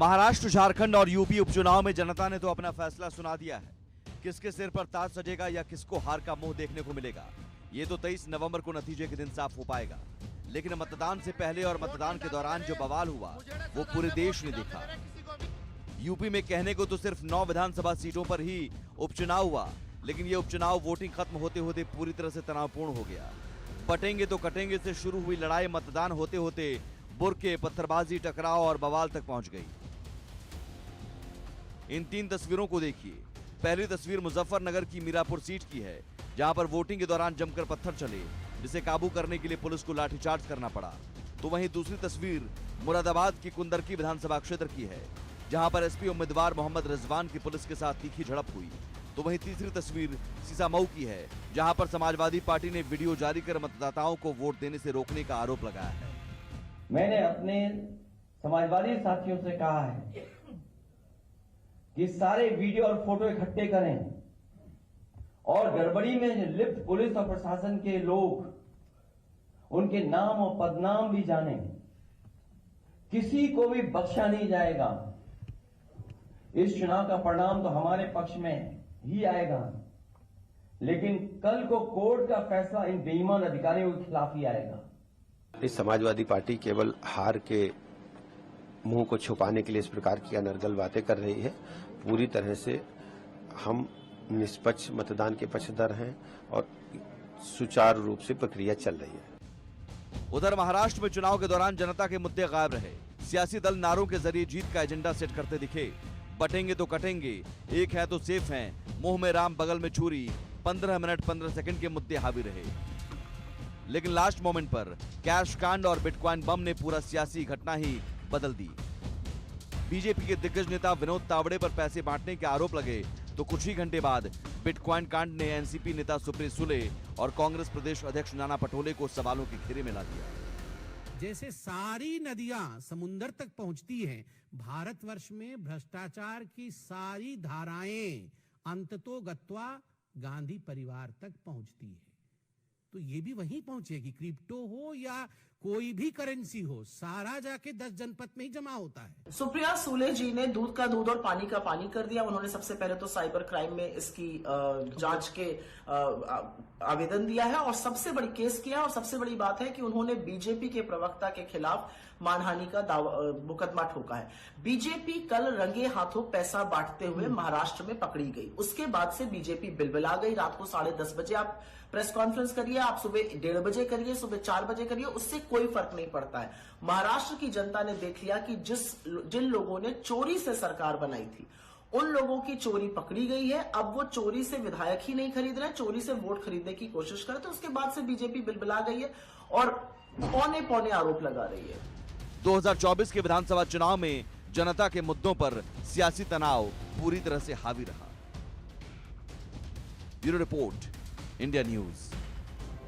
महाराष्ट्र, झारखंड और यूपी उपचुनाव में जनता ने तो अपना फैसला सुना दिया है। किसके सिर पर ताज सजेगा या किसको हार का मुंह देखने को मिलेगा, ये तो 23 नवंबर को नतीजे के दिन साफ हो पाएगा। लेकिन मतदान से पहले और मतदान के दौरान जो बवाल हुआ वो पूरे देश ने देखा। यूपी में कहने को तो सिर्फ 9 विधानसभा सीटों पर ही उपचुनाव हुआ, लेकिन ये उपचुनाव वोटिंग खत्म होते होते पूरी तरह से तनावपूर्ण हो गया। बटेंगे तो कटेंगे से शुरू हुई लड़ाई मतदान होते होते बुरके, पत्थरबाजी, टकराव और बवाल तक पहुंच गई। इन 3 तस्वीरों को देखिए। पहली तस्वीर मुजफ्फरनगर की मीरापुर सीट की है, जहां पर वोटिंग के दौरान जमकर पत्थर चले, जिसे काबू करने के लिए पुलिस को लाठीचार्ज करना पड़ा। तो वहीं दूसरी तस्वीर मुरादाबाद की कुंदरकी विधानसभा क्षेत्र की है, जहां पर एसपी उम्मीदवार मोहम्मद रिजवान की पुलिस के साथ तीखी झड़प हुई। तो वहीं तीसरी तस्वीर सीसामऊ की है, जहां पर समाजवादी पार्टी ने वीडियो जारी कर मतदाताओं को वोट देने से रोकने का आरोप लगाया है। मैंने अपने समाजवादी साथियों से कहा है कि सारे वीडियो और फोटो इकट्ठे करें और गड़बड़ी में लिप्त पुलिस और प्रशासन के लोग उनके नाम और पदनाम भी जानें। किसी को भी बख्शा नहीं जाएगा। इस चुनाव का परिणाम तो हमारे पक्ष में ही आएगा, लेकिन कल को कोर्ट का फैसला इन बेईमान अधिकारियों के खिलाफ ही आएगा। इस समाजवादी पार्टी केवल हार के मुंह को छुपाने के लिए इस प्रकार की अनर्गल बातें कर रही है। पूरी तरह से हम निष्पक्ष मतदान के पक्षधर हैं और सुचारू रूप से प्रक्रिया चल रही है। उधर महाराष्ट्र में चुनाव के दौरान जनता के मुद्दे गायब रहे। सियासी दल नारों के जरिए जीत का एजेंडा सेट करते दिखे। बटेंगे तो कटेंगे, एक है तो सेफ हैं, मुंह में राम बगल में छुरी, 15 मिनट 15 सेकंड के मुद्दे हावी रहे। लेकिन लास्ट मोमेंट पर कैश कांड और बिटकॉइन बम ने पूरा सियासी घटना ही बदल दी। बीजेपी के दिग्गज नेता विनोद तावड़े पर पैसे बांटने के आरोप लगे, तो कुछ ही घंटे बाद बिटकॉइन कांड ने एनसीपी नेता सुप्रिया सुले और कांग्रेस प्रदेश अध्यक्ष नाना पटोले को सवालों के घेरे में ला दिया। जैसे सारी नदियां समुंदर तक पहुंचती हैं, भारतवर्ष में भ्रष्टाचार की सारी धाराएं अंततोगत्वा गांधी परिवार तक पहुंचती है। तो ये भी वहीं पहुंचेगी। क्रिप्टो हो या कोई भी करेंसी हो, सारा जाके 10 जनपद में ही जमा होता है। सुप्रिया सुले जी ने दूध का दूध और पानी का पानी कर दिया। उन्होंने सबसे पहले तो साइबर क्राइम में इसकी जांच के आवेदन दिया है और सबसे बड़ी केस किया। और सबसे बड़ी बात है कि उन्होंने बीजेपी के प्रवक्ता के खिलाफ मानहानि का मुकदमा ठोका है। बीजेपी कल रंगे हाथों पैसा बांटते हुए महाराष्ट्र में पकड़ी गई। उसके बाद से बीजेपी बिलबिला गई। रात को 10:30 बजे आप प्रेस कॉन्फ्रेंस करिए, आप सुबह 1:30 बजे करिए, सुबह 4 बजे करिए, उससे कोई फर्क नहीं पड़ता है। महाराष्ट्र की जनता ने देख लिया कि जिन लोगों ने चोरी से सरकार बनाई थी, उन लोगों की चोरी पकड़ी गई है। अब वो चोरी से विधायक ही नहीं खरीद रहे, चोरी से वोट खरीदने की कोशिश करे। तो उसके बाद से बीजेपी बिलबिला गई है और पौने पौने आरोप लगा रही है। 2024 के विधानसभा चुनाव में जनता के मुद्दों पर सियासी तनाव पूरी तरह से हावी रहा। Bureau report, India news.